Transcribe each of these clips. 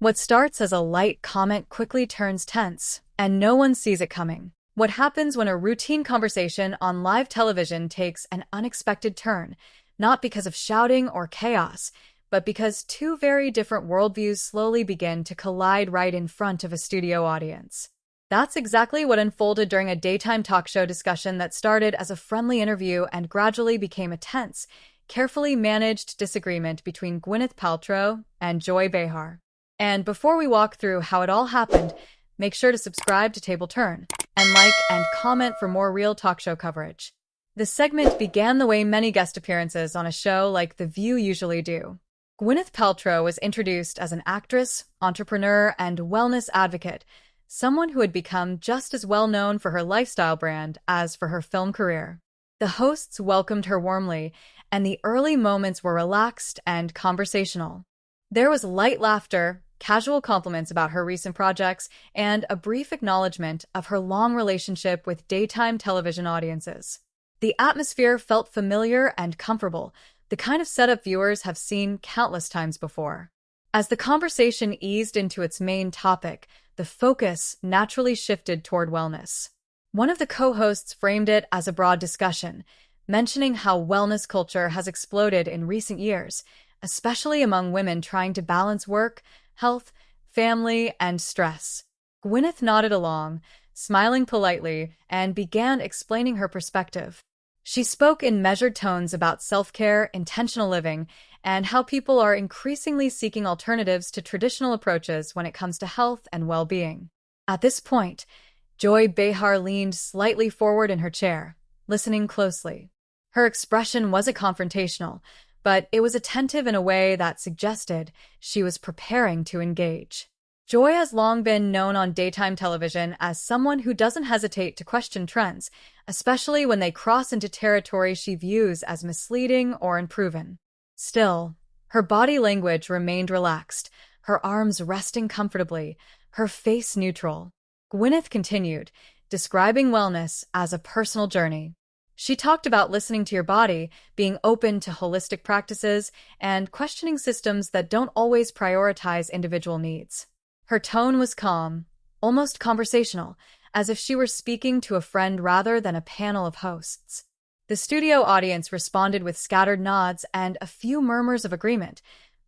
What starts as a light comment quickly turns tense, and no one sees it coming. What happens when a routine conversation on live television takes an unexpected turn, not because of shouting or chaos, but because two very different worldviews slowly begin to collide right in front of a studio audience. That's exactly what unfolded during a daytime talk show discussion that started as a friendly interview and gradually became a tense, carefully managed disagreement between Gwyneth Paltrow and Joy Behar. And before we walk through how it all happened, make sure to subscribe to Table Turn and like and comment for more real talk show coverage. The segment began the way many guest appearances on a show like The View usually do. Gwyneth Paltrow was introduced as an actress, entrepreneur, and wellness advocate, someone who had become just as well known for her lifestyle brand as for her film career. The hosts welcomed her warmly, and the early moments were relaxed and conversational. There was light laughter, casual compliments about her recent projects, and a brief acknowledgement of her long relationship with daytime television audiences. The atmosphere felt familiar and comfortable, the kind of setup viewers have seen countless times before. As the conversation eased into its main topic, the focus naturally shifted toward wellness. One of the co-hosts framed it as a broad discussion, mentioning how wellness culture has exploded in recent years, especially among women trying to balance work, health, family, and stress. Gwyneth nodded along, smiling politely, and began explaining her perspective. She spoke in measured tones about self-care, intentional living, and how people are increasingly seeking alternatives to traditional approaches when it comes to health and well-being. At this point, Joy Behar leaned slightly forward in her chair, listening closely. Her expression wasn't confrontational, but it was attentive in a way that suggested she was preparing to engage. Joy has long been known on daytime television as someone who doesn't hesitate to question trends, especially when they cross into territory she views as misleading or unproven. Still, her body language remained relaxed, her arms resting comfortably, her face neutral. Gwyneth continued, describing wellness as a personal journey. She talked about listening to your body, being open to holistic practices, and questioning systems that don't always prioritize individual needs. Her tone was calm, almost conversational, as if she were speaking to a friend rather than a panel of hosts. The studio audience responded with scattered nods and a few murmurs of agreement,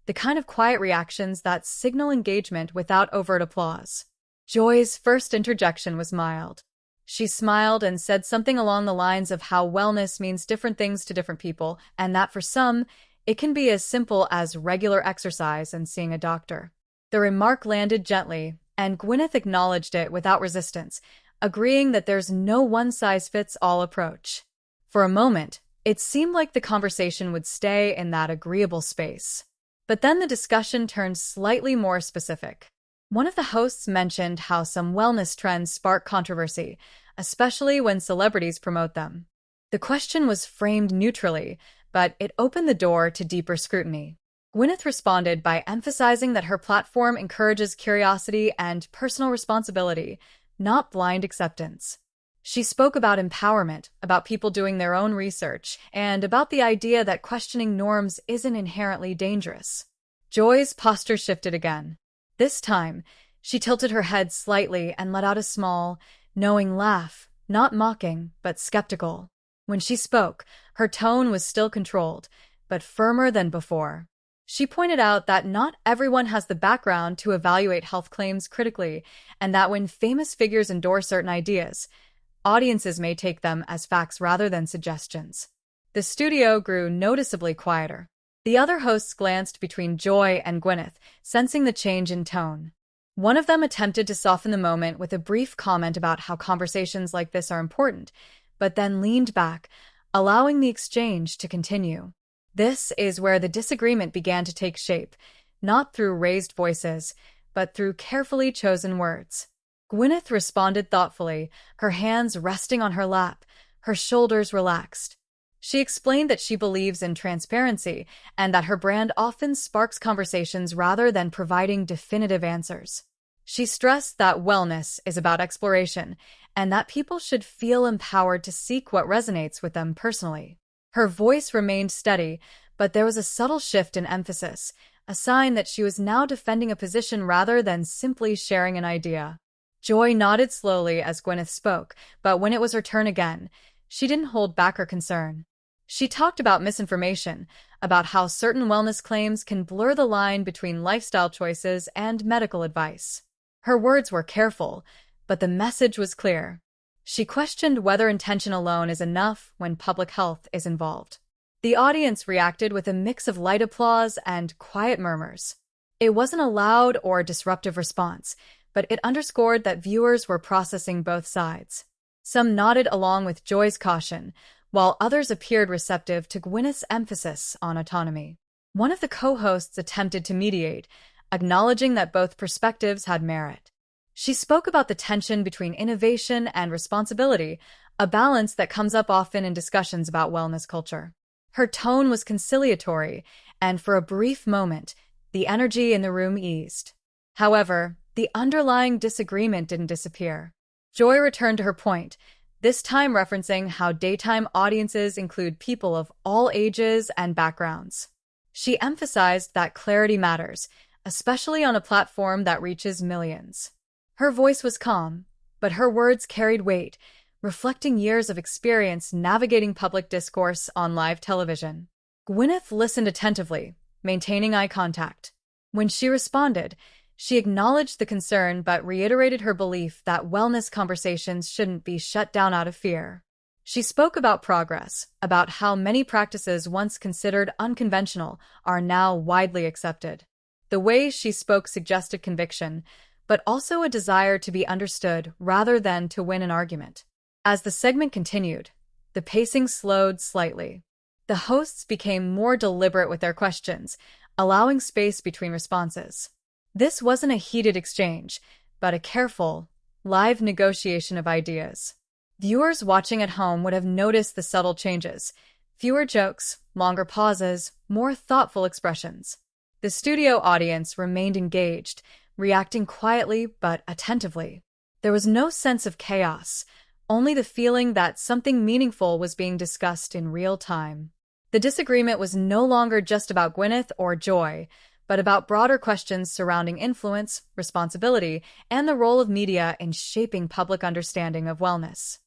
the kind of quiet reactions that signal engagement without overt applause. Joy's first interjection was mild. She smiled and said something along the lines of how wellness means different things to different people, and that for some, it can be as simple as regular exercise and seeing a doctor. The remark landed gently, and Gwyneth acknowledged it without resistance, agreeing that there's no one-size-fits-all approach. For a moment, it seemed like the conversation would stay in that agreeable space. But then the discussion turned slightly more specific. One of the hosts mentioned how some wellness trends spark controversy, especially when celebrities promote them. The question was framed neutrally, but it opened the door to deeper scrutiny. Gwyneth responded by emphasizing that her platform encourages curiosity and personal responsibility, not blind acceptance. She spoke about empowerment, about people doing their own research, and about the idea that questioning norms isn't inherently dangerous. Joy's posture shifted again. This time, she tilted her head slightly and let out a small, knowing laugh, not mocking, but skeptical. When she spoke, her tone was still controlled, but firmer than before. She pointed out that not everyone has the background to evaluate health claims critically, and that when famous figures endorse certain ideas, audiences may take them as facts rather than suggestions. The studio grew noticeably quieter. The other hosts glanced between Joy and Gwyneth, sensing the change in tone. One of them attempted to soften the moment with a brief comment about how conversations like this are important, but then leaned back, allowing the exchange to continue. This is where the disagreement began to take shape, not through raised voices, but through carefully chosen words. Gwyneth responded thoughtfully, her hands resting on her lap, her shoulders relaxed. She explained that she believes in transparency and that her brand often sparks conversations rather than providing definitive answers. She stressed that wellness is about exploration and that people should feel empowered to seek what resonates with them personally. Her voice remained steady, but there was a subtle shift in emphasis, a sign that she was now defending a position rather than simply sharing an idea. Joy nodded slowly as Gwyneth spoke, but when it was her turn again, she didn't hold back her concern. She talked about misinformation, about how certain wellness claims can blur the line between lifestyle choices and medical advice. Her words were careful, but the message was clear. She questioned whether intention alone is enough when public health is involved. The audience reacted with a mix of light applause and quiet murmurs. It wasn't a loud or disruptive response, but it underscored that viewers were processing both sides. Some nodded along with Joy's caution, while others appeared receptive to Gwyneth's emphasis on autonomy. One of the co-hosts attempted to mediate, acknowledging that both perspectives had merit. She spoke about the tension between innovation and responsibility, a balance that comes up often in discussions about wellness culture. Her tone was conciliatory, and for a brief moment, the energy in the room eased. However, the underlying disagreement didn't disappear. Joy returned to her point, this time referencing how daytime audiences include people of all ages and backgrounds. She emphasized that clarity matters, especially on a platform that reaches millions. Her voice was calm, but her words carried weight, reflecting years of experience navigating public discourse on live television. Gwyneth listened attentively, maintaining eye contact. When she responded, she acknowledged the concern but reiterated her belief that wellness conversations shouldn't be shut down out of fear. She spoke about progress, about how many practices once considered unconventional are now widely accepted. The way she spoke suggested conviction, but also a desire to be understood rather than to win an argument. As the segment continued, the pacing slowed slightly. The hosts became more deliberate with their questions, allowing space between responses. This wasn't a heated exchange, but a careful, live negotiation of ideas. Viewers watching at home would have noticed the subtle changes. Fewer jokes, longer pauses, more thoughtful expressions. The studio audience remained engaged, reacting quietly but attentively. There was no sense of chaos, only the feeling that something meaningful was being discussed in real time. The disagreement was no longer just about Gwyneth or Joy, but about broader questions surrounding influence, responsibility, and the role of media in shaping public understanding of wellness.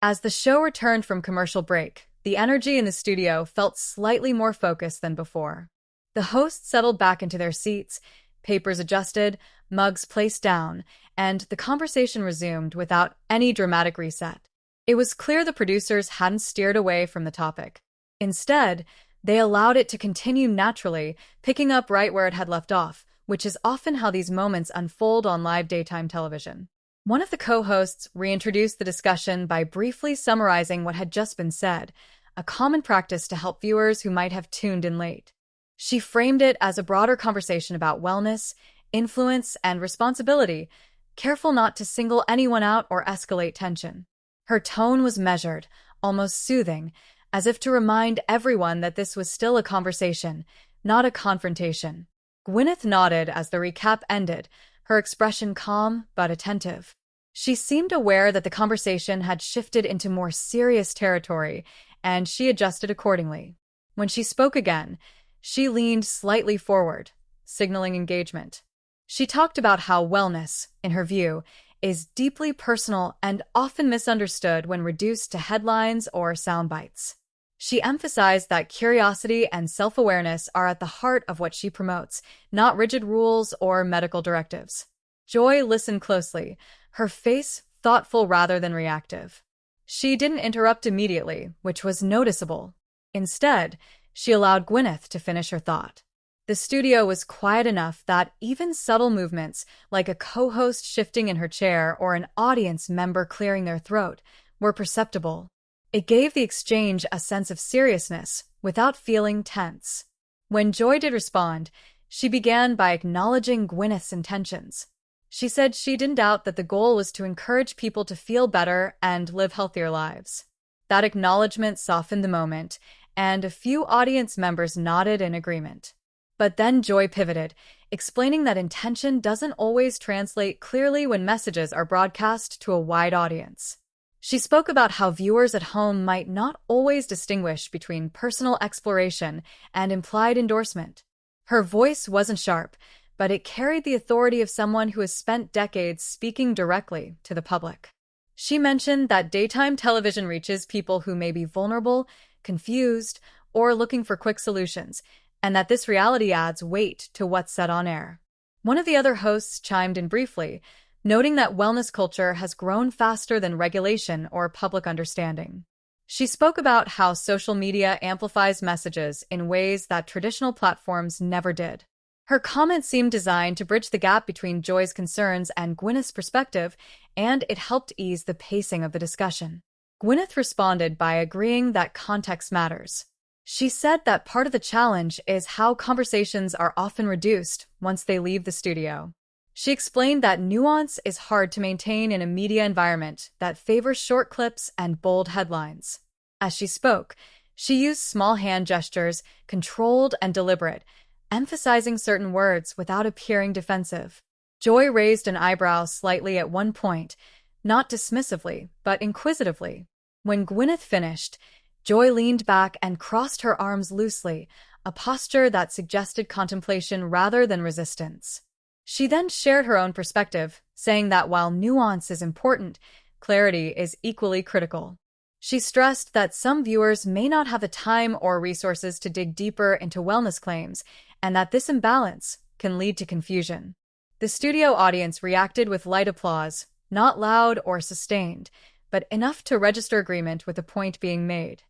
As the show returned from commercial break, the energy in the studio felt slightly more focused than before. The hosts settled back into their seats, papers adjusted, mugs placed down, and the conversation resumed without any dramatic reset. It was clear the producers hadn't steered away from the topic. Instead, they allowed it to continue naturally, picking up right where it had left off, which is often how these moments unfold on live daytime television. One of the co-hosts reintroduced the discussion by briefly summarizing what had just been said, a common practice to help viewers who might have tuned in late. She framed it as a broader conversation about wellness, influence, and responsibility, careful not to single anyone out or escalate tension. Her tone was measured, almost soothing, as if to remind everyone that this was still a conversation, not a confrontation. Gwyneth nodded as the recap ended, her expression calm but attentive. She seemed aware that the conversation had shifted into more serious territory, and she adjusted accordingly. When she spoke again, she leaned slightly forward, signaling engagement. She talked about how wellness, in her view, is deeply personal and often misunderstood when reduced to headlines or sound bites. She emphasized that curiosity and self-awareness are at the heart of what she promotes, not rigid rules or medical directives. Joy listened closely, her face thoughtful rather than reactive. She didn't interrupt immediately, which was noticeable. Instead, she allowed Gwyneth to finish her thought. The studio was quiet enough that even subtle movements, like a co-host shifting in her chair or an audience member clearing their throat, were perceptible. It gave the exchange a sense of seriousness without feeling tense. When Joy did respond, she began by acknowledging Gwyneth's intentions. She said she didn't doubt that the goal was to encourage people to feel better and live healthier lives. That acknowledgement softened the moment, and a few audience members nodded in agreement. But then Joy pivoted, explaining that intention doesn't always translate clearly when messages are broadcast to a wide audience. She spoke about how viewers at home might not always distinguish between personal exploration and implied endorsement. Her voice wasn't sharp, but it carried the authority of someone who has spent decades speaking directly to the public. She mentioned that daytime television reaches people who may be vulnerable, confused, or looking for quick solutions, and that this reality adds weight to what's said on air. One of the other hosts chimed in briefly, noting that wellness culture has grown faster than regulation or public understanding. She spoke about how social media amplifies messages in ways that traditional platforms never did. Her comments seemed designed to bridge the gap between Joy's concerns and Gwyneth's perspective, and it helped ease the pacing of the discussion. Gwyneth responded by agreeing that context matters. She said that part of the challenge is how conversations are often reduced once they leave the studio. She explained that nuance is hard to maintain in a media environment that favors short clips and bold headlines. As she spoke, she used small hand gestures, controlled and deliberate, emphasizing certain words without appearing defensive. Joy raised an eyebrow slightly at one point, not dismissively, but inquisitively. When Gwyneth finished, Joy leaned back and crossed her arms loosely, a posture that suggested contemplation rather than resistance. She then shared her own perspective, saying that while nuance is important, clarity is equally critical. She stressed that some viewers may not have the time or resources to dig deeper into wellness claims, and that this imbalance can lead to confusion. The studio audience reacted with light applause, not loud or sustained, but enough to register agreement with the point being made.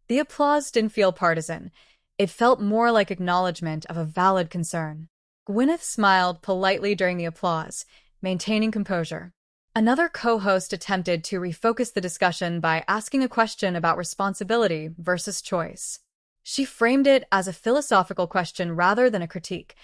The applause didn't feel partisan. It felt more like acknowledgement of a valid concern. Gwyneth smiled politely during the applause, maintaining composure. Another co-host attempted to refocus the discussion by asking a question about responsibility versus choice. She framed it as a philosophical question rather than a critique,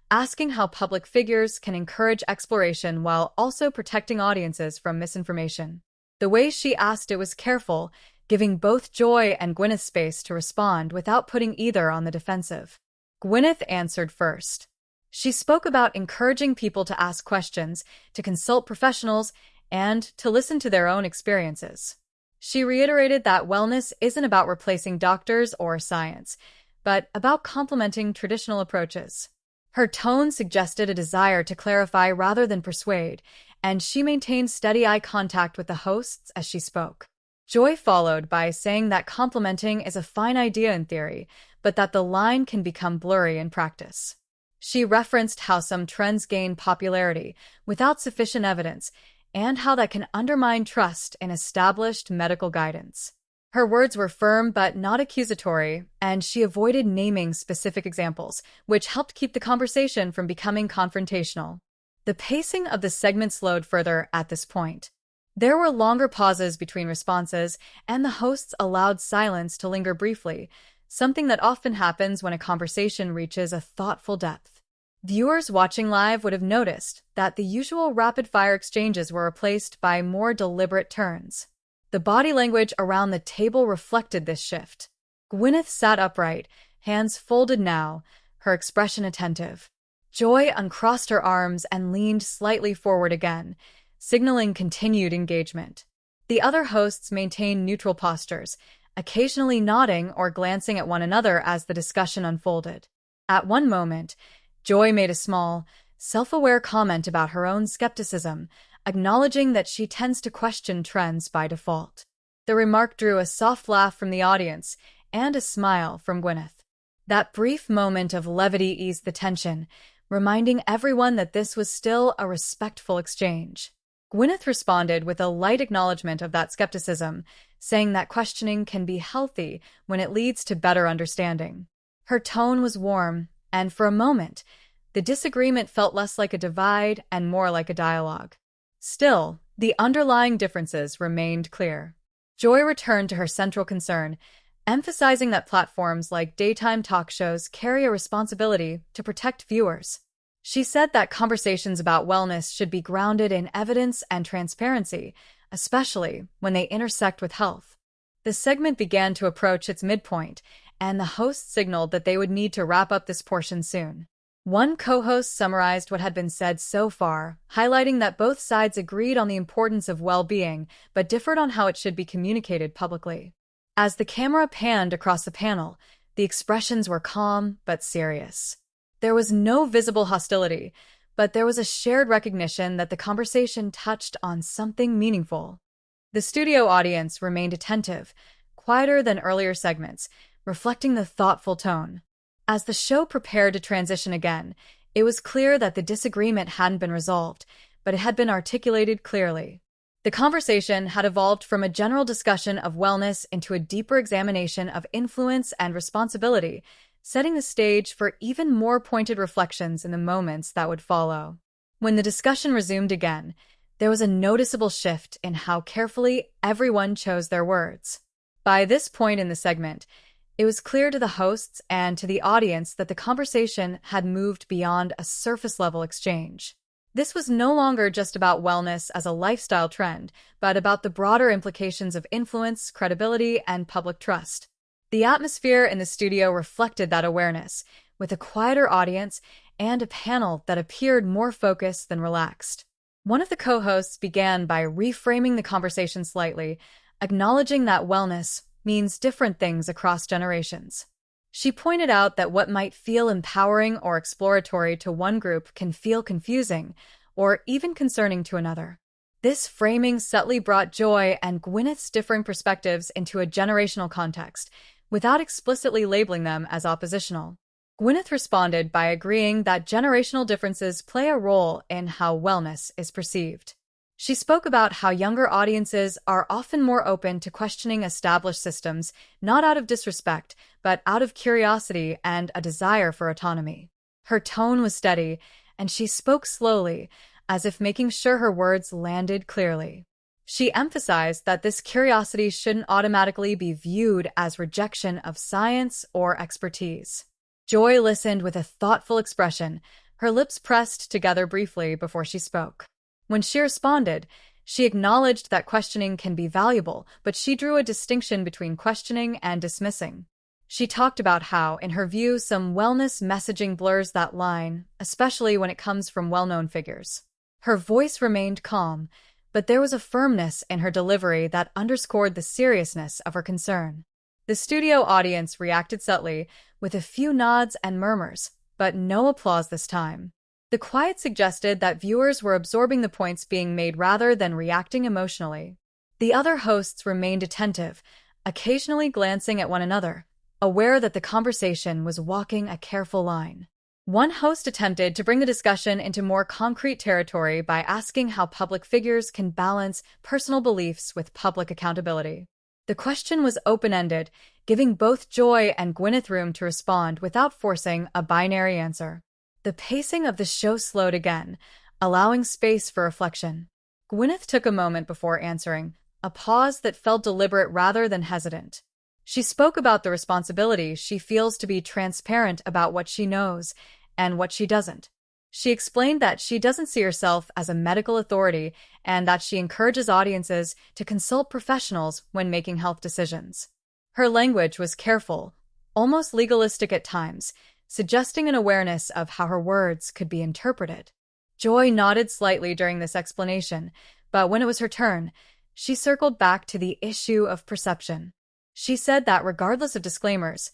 asking how public figures can encourage exploration while also protecting audiences from misinformation. The way she asked it was careful, giving both Joy and Gwyneth space to respond without putting either on the defensive. Gwyneth answered first. She spoke about encouraging people to ask questions, to consult professionals, and to listen to their own experiences. She reiterated that wellness isn't about replacing doctors or science, but about complementing traditional approaches. Her tone suggested a desire to clarify rather than persuade, and she maintained steady eye contact with the hosts as she spoke. Joy followed by saying that complementing is a fine idea in theory, but that the line can become blurry in practice. She referenced how some trends gain popularity without sufficient evidence, and how that can undermine trust in established medical guidance. Her words were firm but not accusatory, and she avoided naming specific examples, which helped keep the conversation from becoming confrontational. The pacing of the segment slowed further at this point. There were longer pauses between responses, and the hosts allowed silence to linger briefly, something that often happens when a conversation reaches a thoughtful depth. Viewers watching live would have noticed that the usual rapid-fire exchanges were replaced by more deliberate turns. The body language around the table reflected this shift. Gwyneth sat upright, hands folded now, her expression attentive. Joy uncrossed her arms and leaned slightly forward again, signaling continued engagement. The other hosts maintained neutral postures, occasionally nodding or glancing at one another as the discussion unfolded. At one moment, Joy made a small, self-aware comment about her own skepticism, acknowledging that she tends to question trends by default. The remark drew a soft laugh from the audience and a smile from Gwyneth. That brief moment of levity eased the tension, reminding everyone that this was still a respectful exchange. Gwyneth responded with a light acknowledgement of that skepticism, saying that questioning can be healthy when it leads to better understanding. Her tone was warm, and for a moment, the disagreement felt less like a divide and more like a dialogue. Still, the underlying differences remained clear. Joy returned to her central concern, emphasizing that platforms like daytime talk shows carry a responsibility to protect viewers. She said that conversations about wellness should be grounded in evidence and transparency, especially when they intersect with health. The segment began to approach its midpoint, and the host signaled that they would need to wrap up this portion soon. One co-host summarized what had been said so far, highlighting that both sides agreed on the importance of well-being, but differed on how it should be communicated publicly. As the camera panned across the panel, the expressions were calm but serious. There was no visible hostility, but there was a shared recognition that the conversation touched on something meaningful. The studio audience remained attentive, quieter than earlier segments, reflecting the thoughtful tone. As the show prepared to transition again, it was clear that the disagreement hadn't been resolved, but it had been articulated clearly. The conversation had evolved from a general discussion of wellness into a deeper examination of influence and responsibility, setting the stage for even more pointed reflections in the moments that would follow. When the discussion resumed again, there was a noticeable shift in how carefully everyone chose their words. By this point in the segment, it was clear to the hosts and to the audience that the conversation had moved beyond a surface-level exchange. This was no longer just about wellness as a lifestyle trend, but about the broader implications of influence, credibility, and public trust. The atmosphere in the studio reflected that awareness, with a quieter audience and a panel that appeared more focused than relaxed. One of the co-hosts began by reframing the conversation slightly, acknowledging that wellness means different things across generations. She pointed out that what might feel empowering or exploratory to one group can feel confusing or even concerning to another. This framing subtly brought Joy and Gwyneth's differing perspectives into a generational context, without explicitly labeling them as oppositional. Gwyneth responded by agreeing that generational differences play a role in how wellness is perceived. She spoke about how younger audiences are often more open to questioning established systems, not out of disrespect, but out of curiosity and a desire for autonomy. Her tone was steady, and she spoke slowly, as if making sure her words landed clearly. She emphasized that this curiosity shouldn't automatically be viewed as rejection of science or expertise. Joy listened with a thoughtful expression, her lips pressed together briefly before she spoke. When she responded, she acknowledged that questioning can be valuable, but she drew a distinction between questioning and dismissing. She talked about how, in her view, some wellness messaging blurs that line, especially when it comes from well-known figures. Her voice remained calm, but there was a firmness in her delivery that underscored the seriousness of her concern. The studio audience reacted subtly, with a few nods and murmurs, but no applause this time. The quiet suggested that viewers were absorbing the points being made rather than reacting emotionally. The other hosts remained attentive, occasionally glancing at one another, aware that the conversation was walking a careful line. One host attempted to bring the discussion into more concrete territory by asking how public figures can balance personal beliefs with public accountability. The question was open-ended, giving both Joy and Gwyneth room to respond without forcing a binary answer. The pacing of the show slowed again, allowing space for reflection. Gwyneth took a moment before answering, a pause that felt deliberate rather than hesitant. She spoke about the responsibility she feels to be transparent about what she knows and what she doesn't. She explained that she doesn't see herself as a medical authority and that she encourages audiences to consult professionals when making health decisions. Her language was careful, almost legalistic at times, suggesting an awareness of how her words could be interpreted. Joy nodded slightly during this explanation, but when it was her turn, she circled back to the issue of perception. She said that regardless of disclaimers,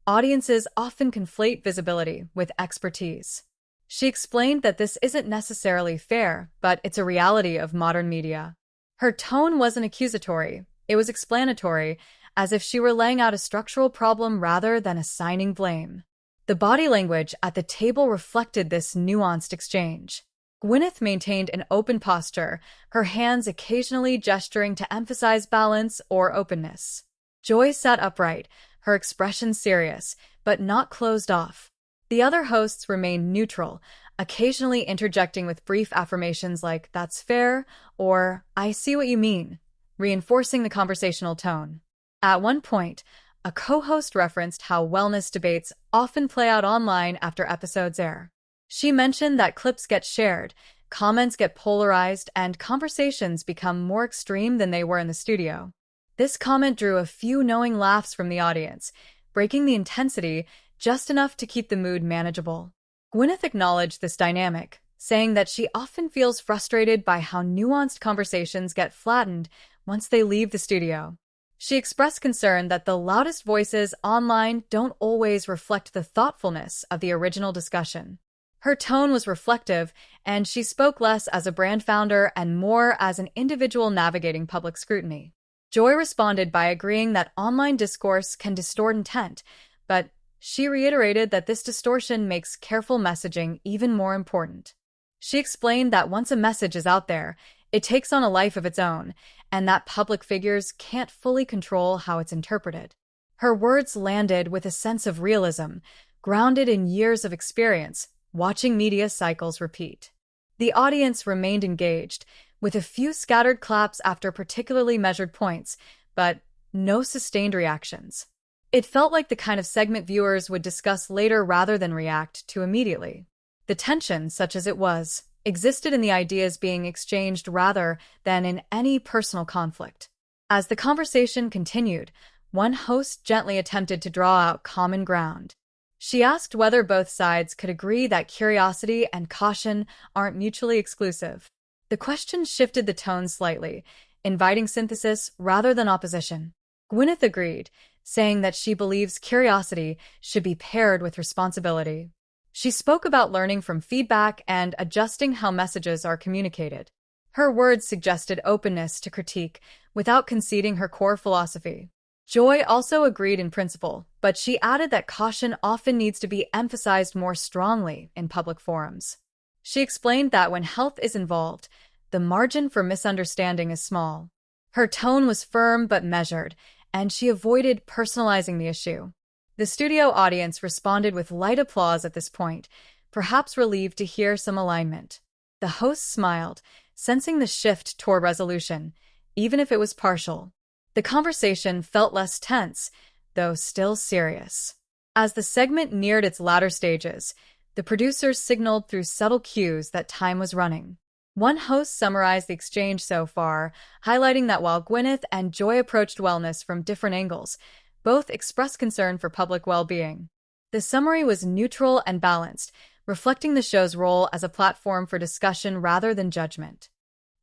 audiences often conflate visibility with expertise. She explained that this isn't necessarily fair, but it's a reality of modern media. Her tone wasn't accusatory, it was explanatory, as if she were laying out a structural problem rather than assigning blame. The body language at the table reflected this nuanced exchange. Gwyneth maintained an open posture, her hands occasionally gesturing to emphasize balance or openness. Joy sat upright, her expression serious, but not closed off. The other hosts remained neutral, occasionally interjecting with brief affirmations like, "That's fair," or "I see what you mean," reinforcing the conversational tone. At one point, a co-host referenced how wellness debates often play out online after episodes air. She mentioned that clips get shared, comments get polarized, and conversations become more extreme than they were in the studio. This comment drew a few knowing laughs from the audience, breaking the intensity just enough to keep the mood manageable. Gwyneth acknowledged this dynamic, saying that she often feels frustrated by how nuanced conversations get flattened once they leave the studio. She expressed concern that the loudest voices online don't always reflect the thoughtfulness of the original discussion. Her tone was reflective, and she spoke less as a brand founder and more as an individual navigating public scrutiny. Joy responded by agreeing that online discourse can distort intent, but she reiterated that this distortion makes careful messaging even more important. She explained that once a message is out there, it takes on a life of its own, and that public figures can't fully control how it's interpreted. Her words landed with a sense of realism, grounded in years of experience, watching media cycles repeat. The audience remained engaged, with a few scattered claps after particularly measured points, but no sustained reactions. It felt like the kind of segment viewers would discuss later rather than react to immediately. The tension, such as it was, existed in the ideas being exchanged rather than in any personal conflict. As the conversation continued, one host gently attempted to draw out common ground. She asked whether both sides could agree that curiosity and caution aren't mutually exclusive. The question shifted the tone slightly, inviting synthesis rather than opposition. Gwyneth agreed, saying that she believes curiosity should be paired with responsibility. She spoke about learning from feedback and adjusting how messages are communicated. Her words suggested openness to critique without conceding her core philosophy. Joy also agreed in principle, but she added that caution often needs to be emphasized more strongly in public forums. She explained that when health is involved, the margin for misunderstanding is small. Her tone was firm but measured, and she avoided personalizing the issue. The studio audience responded with light applause at this point, perhaps relieved to hear some alignment. The host smiled, sensing the shift toward resolution, even if it was partial. The conversation felt less tense, though still serious. As the segment neared its latter stages, the producers signaled through subtle cues that time was running. One host summarized the exchange so far, highlighting that while Gwyneth and Joy approached wellness from different angles, both expressed concern for public well-being. The summary was neutral and balanced, reflecting the show's role as a platform for discussion rather than judgment.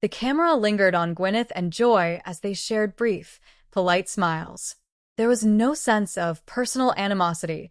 The camera lingered on Gwyneth and Joy as they shared brief, polite smiles. There was no sense of personal animosity,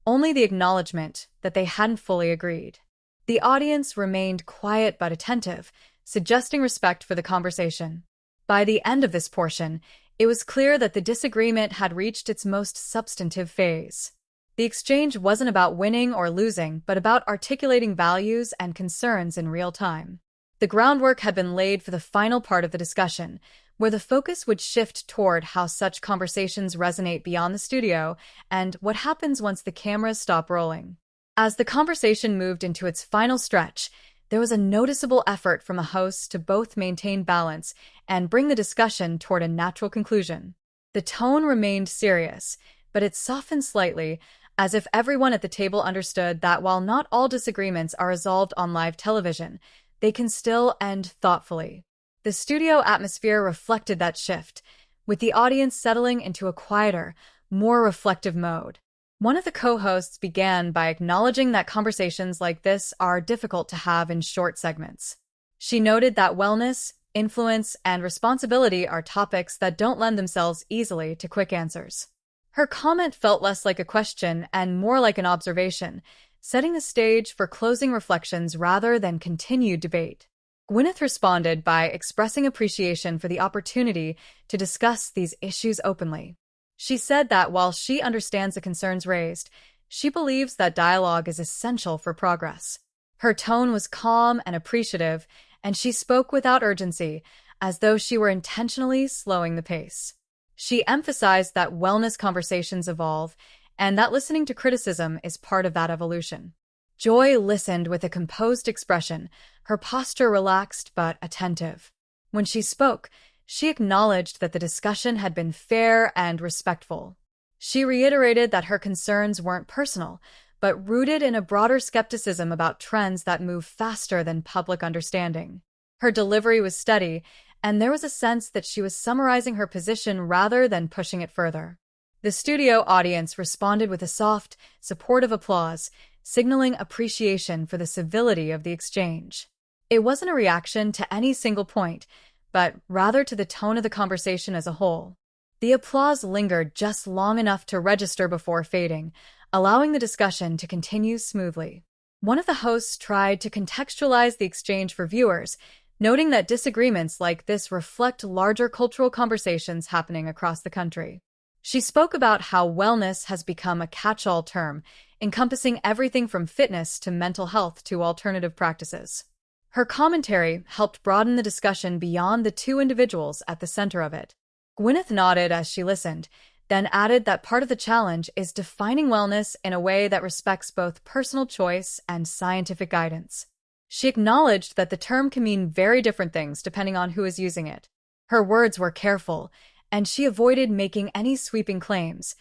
only the acknowledgement that they hadn't fully agreed. The audience remained quiet but attentive, suggesting respect for the conversation. By the end of this portion, it was clear that the disagreement had reached its most substantive phase. The exchange wasn't about winning or losing, but about articulating values and concerns in real time. The groundwork had been laid for the final part of the discussion, where the focus would shift toward how such conversations resonate beyond the studio and what happens once the cameras stop rolling. As the conversation moved into its final stretch, there was a noticeable effort from the hosts to both maintain balance and bring the discussion toward a natural conclusion. The tone remained serious, but it softened slightly, as if everyone at the table understood that while not all disagreements are resolved on live television, they can still end thoughtfully. The studio atmosphere reflected that shift, with the audience settling into a quieter, more reflective mode. One of the co-hosts began by acknowledging that conversations like this are difficult to have in short segments. She noted that wellness, influence, and responsibility are topics that don't lend themselves easily to quick answers. Her comment felt less like a question and more like an observation, setting the stage for closing reflections rather than continued debate. Gwyneth responded by expressing appreciation for the opportunity to discuss these issues openly. She said that while she understands the concerns raised, she believes that dialogue is essential for progress. Her tone was calm and appreciative, and she spoke without urgency, as though she were intentionally slowing the pace. She emphasized that wellness conversations evolve, and that listening to criticism is part of that evolution. Joy listened with a composed expression, her posture relaxed but attentive. When she spoke, she acknowledged that the discussion had been fair and respectful. She reiterated that her concerns weren't personal, but rooted in a broader skepticism about trends that move faster than public understanding. Her delivery was steady, and there was a sense that she was summarizing her position rather than pushing it further. The studio audience responded with a soft, supportive applause, signaling appreciation for the civility of the exchange. It wasn't a reaction to any single point, but rather to the tone of the conversation as a whole. The applause lingered just long enough to register before fading, allowing the discussion to continue smoothly. One of the hosts tried to contextualize the exchange for viewers, noting that disagreements like this reflect larger cultural conversations happening across the country. She spoke about how wellness has become a catch-all term, encompassing everything from fitness to mental health to alternative practices. Her commentary helped broaden the discussion beyond the two individuals at the center of it. Gwyneth nodded as she listened, then added that part of the challenge is defining wellness in a way that respects both personal choice and scientific guidance. She acknowledged that the term can mean very different things depending on who is using it. Her words were careful, and she avoided making any sweeping claims,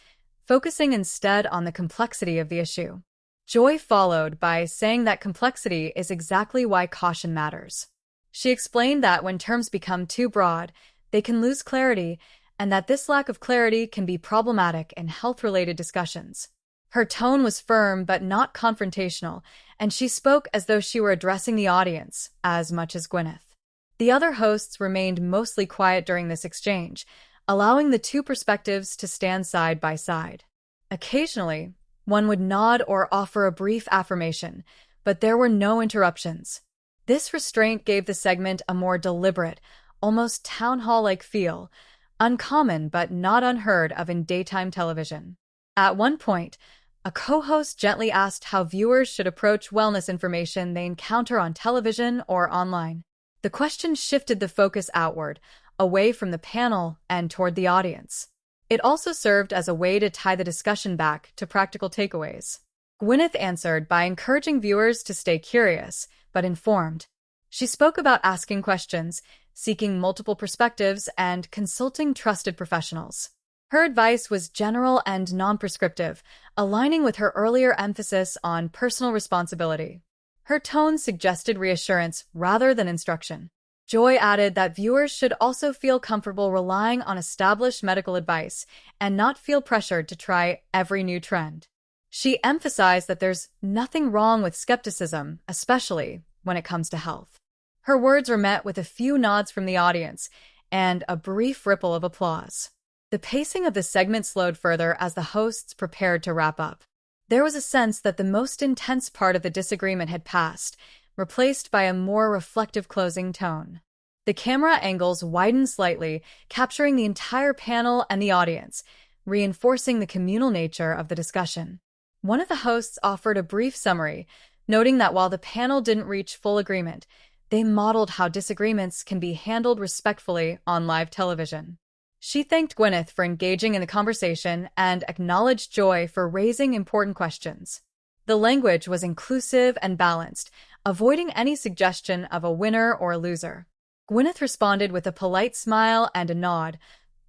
focusing instead on the complexity of the issue. Joy followed by saying that complexity is exactly why caution matters. She explained that when terms become too broad, they can lose clarity, and that this lack of clarity can be problematic in health-related discussions. Her tone was firm but not confrontational, and she spoke as though she were addressing the audience as much as Gwyneth. The other hosts remained mostly quiet during this exchange, allowing the two perspectives to stand side by side. Occasionally, one would nod or offer a brief affirmation, but there were no interruptions. This restraint gave the segment a more deliberate, almost town hall-like feel, uncommon but not unheard of in daytime television. At one point, a co-host gently asked how viewers should approach wellness information they encounter on television or online. The question shifted the focus outward, away from the panel and toward the audience. It also served as a way to tie the discussion back to practical takeaways. Gwyneth answered by encouraging viewers to stay curious, but informed. She spoke about asking questions, seeking multiple perspectives, and consulting trusted professionals. Her advice was general and non-prescriptive, aligning with her earlier emphasis on personal responsibility. Her tone suggested reassurance rather than instruction. Joy added that viewers should also feel comfortable relying on established medical advice and not feel pressured to try every new trend. She emphasized that there's nothing wrong with skepticism, especially when it comes to health. Her words were met with a few nods from the audience and a brief ripple of applause. The pacing of the segment slowed further as the hosts prepared to wrap up. There was a sense that the most intense part of the disagreement had passed, replaced by a more reflective closing tone. The camera angles widened slightly, capturing the entire panel and the audience, reinforcing the communal nature of the discussion. One of the hosts offered a brief summary, noting that while the panel didn't reach full agreement, they modeled how disagreements can be handled respectfully on live television. She thanked Gwyneth for engaging in the conversation and acknowledged Joy for raising important questions. The language was inclusive and balanced, avoiding any suggestion of a winner or a loser. Gwyneth responded with a polite smile and a nod,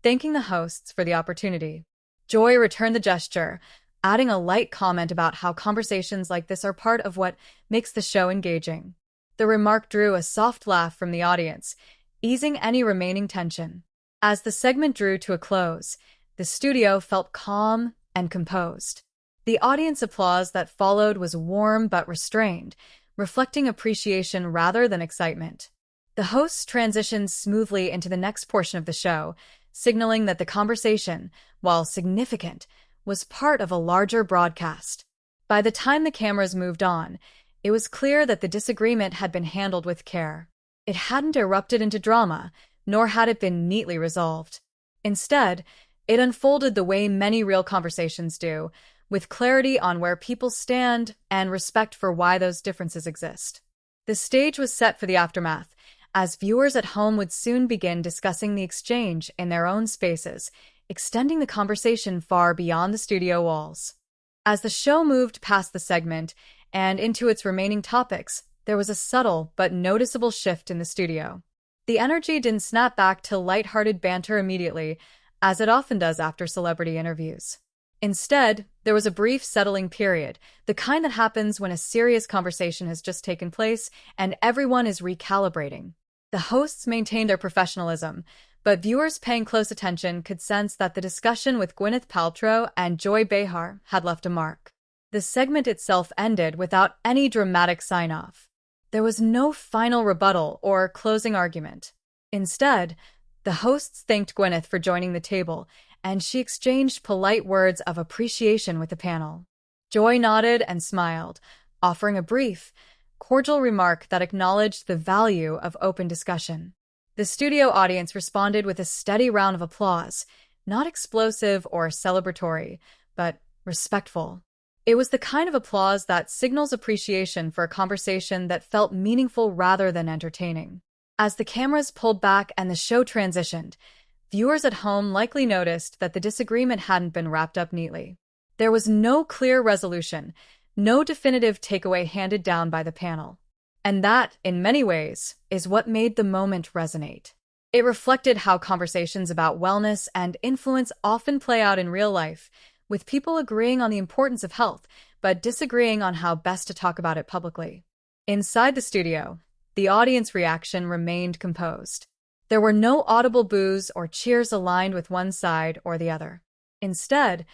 thanking the hosts for the opportunity. Joy returned the gesture, adding a light comment about how conversations like this are part of what makes the show engaging. The remark drew a soft laugh from the audience, easing any remaining tension. As the segment drew to a close, the studio felt calm and composed. The audience applause that followed was warm but restrained, reflecting appreciation rather than excitement. The hosts transitioned smoothly into the next portion of the show, signaling that the conversation, while significant, was part of a larger broadcast. By the time the cameras moved on, it was clear that the disagreement had been handled with care. It hadn't erupted into drama, nor had it been neatly resolved. Instead, it unfolded the way many real conversations do, with clarity on where people stand and respect for why those differences exist. The stage was set for the aftermath, as viewers at home would soon begin discussing the exchange in their own spaces, extending the conversation far beyond the studio walls. As the show moved past the segment and into its remaining topics, there was a subtle but noticeable shift in the studio. The energy didn't snap back to lighthearted banter immediately, as it often does after celebrity interviews. Instead, there was a brief settling period, the kind that happens when a serious conversation has just taken place and everyone is recalibrating. The hosts maintained their professionalism, but viewers paying close attention could sense that the discussion with Gwyneth Paltrow and Joy Behar had left a mark. The segment itself ended without any dramatic sign-off. There was no final rebuttal or closing argument. Instead, The hosts thanked Gwyneth for joining the table, and she exchanged polite words of appreciation with the panel. Joy nodded and smiled, offering a brief, cordial remark that acknowledged the value of open discussion. The studio audience responded with a steady round of applause, not explosive or celebratory, but respectful. It was the kind of applause that signals appreciation for a conversation that felt meaningful rather than entertaining. As the cameras pulled back and the show transitioned, viewers at home likely noticed that the disagreement hadn't been wrapped up neatly. There was no clear resolution, no definitive takeaway handed down by the panel. And that, in many ways, is what made the moment resonate. It reflected how conversations about wellness and influence often play out in real life, with people agreeing on the importance of health, but disagreeing on how best to talk about it publicly. Inside the studio, the audience reaction remained composed. There were no audible boos or cheers aligned with one side or the other. Instead,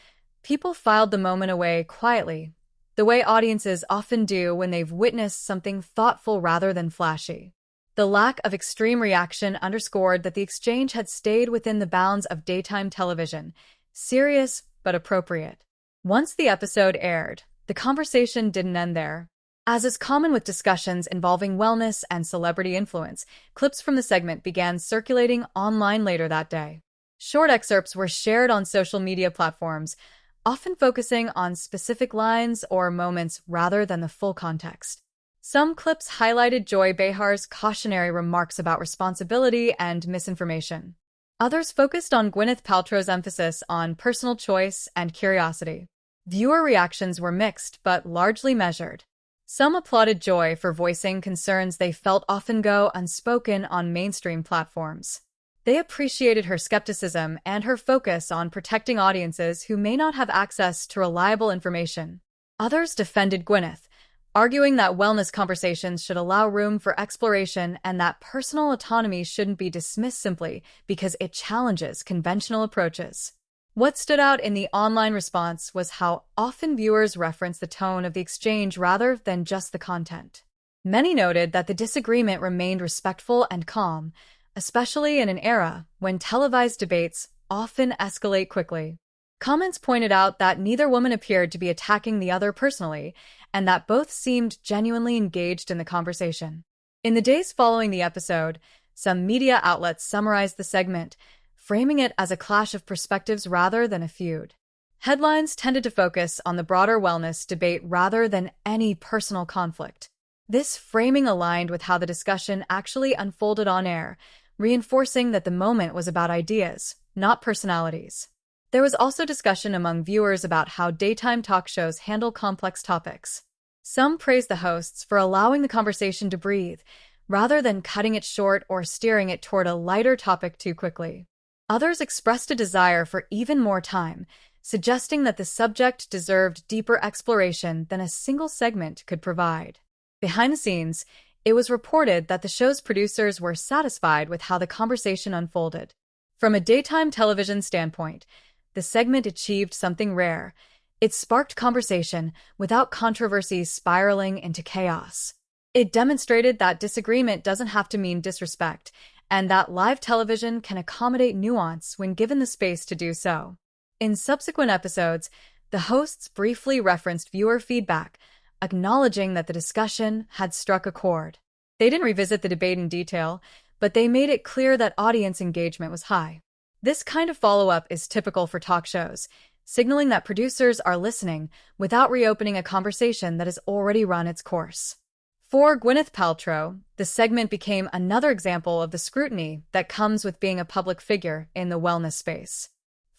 people filed the moment away quietly, the way audiences often do when they've witnessed something thoughtful rather than flashy. The lack of extreme reaction underscored that the exchange had stayed within the bounds of daytime television, serious but appropriate. Once the episode aired, the conversation didn't end there. As is common with discussions involving wellness and celebrity influence, clips from the segment began circulating online later that day. Short excerpts were shared on social media platforms, often focusing on specific lines or moments rather than the full context. Some clips highlighted Joy Behar's cautionary remarks about responsibility and misinformation. Others focused on Gwyneth Paltrow's emphasis on personal choice and curiosity. Viewer reactions were mixed but largely measured. Some applauded Joy for voicing concerns they felt often go unspoken on mainstream platforms. They appreciated her skepticism and her focus on protecting audiences who may not have access to reliable information. Others defended Gwyneth, arguing that wellness conversations should allow room for exploration and that personal autonomy shouldn't be dismissed simply because it challenges conventional approaches. What stood out in the online response was how often viewers referenced the tone of the exchange rather than just the content. Many noted that the disagreement remained respectful and calm, especially in an era when televised debates often escalate quickly. Comments pointed out that neither woman appeared to be attacking the other personally, and that both seemed genuinely engaged in the conversation. In the days following the episode, some media outlets summarized the segment, framing it as a clash of perspectives rather than a feud. Headlines tended to focus on the broader wellness debate rather than any personal conflict. This framing aligned with how the discussion actually unfolded on air, reinforcing that the moment was about ideas, not personalities. There was also discussion among viewers about how daytime talk shows handle complex topics. Some praised the hosts for allowing the conversation to breathe, rather than cutting it short or steering it toward a lighter topic too quickly. Others expressed a desire for even more time, suggesting that the subject deserved deeper exploration than a single segment could provide. Behind the scenes, it was reported that the show's producers were satisfied with how the conversation unfolded. From a daytime television standpoint, the segment achieved something rare. It sparked conversation without controversy spiraling into chaos. It demonstrated that disagreement doesn't have to mean disrespect, and that live television can accommodate nuance when given the space to do so. In subsequent episodes, the hosts briefly referenced viewer feedback, acknowledging that the discussion had struck a chord. They didn't revisit the debate in detail, but they made it clear that audience engagement was high. This kind of follow-up is typical for talk shows, signaling that producers are listening without reopening a conversation that has already run its course. For Gwyneth Paltrow, the segment became another example of the scrutiny that comes with being a public figure in the wellness space.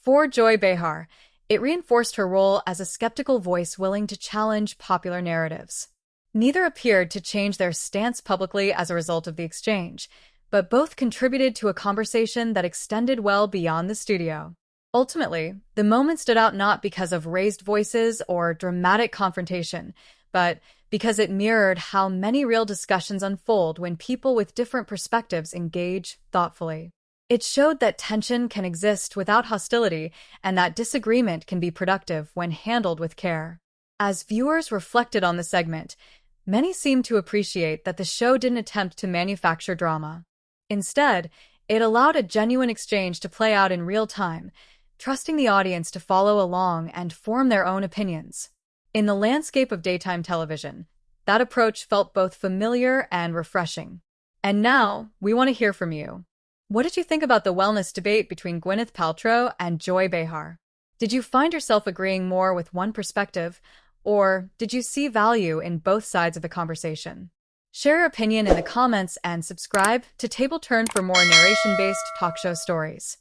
For Joy Behar, it reinforced her role as a skeptical voice willing to challenge popular narratives. Neither appeared to change their stance publicly as a result of the exchange, but both contributed to a conversation that extended well beyond the studio. Ultimately, the moment stood out not because of raised voices or dramatic confrontation, but because it mirrored how many real discussions unfold when people with different perspectives engage thoughtfully. It showed that tension can exist without hostility and that disagreement can be productive when handled with care. As viewers reflected on the segment, many seemed to appreciate that the show didn't attempt to manufacture drama. Instead, It allowed a genuine exchange to play out in real time, trusting the audience to follow along and form their own opinions. In the landscape of daytime television, that approach felt both familiar and refreshing. And now, we want to hear from you. What did you think about the wellness debate between Gwyneth Paltrow and Joy Behar? Did you find yourself agreeing more with one perspective, or did you see value in both sides of the conversation? Share your opinion in the comments and subscribe to Table Turn for more narration-based talk show stories.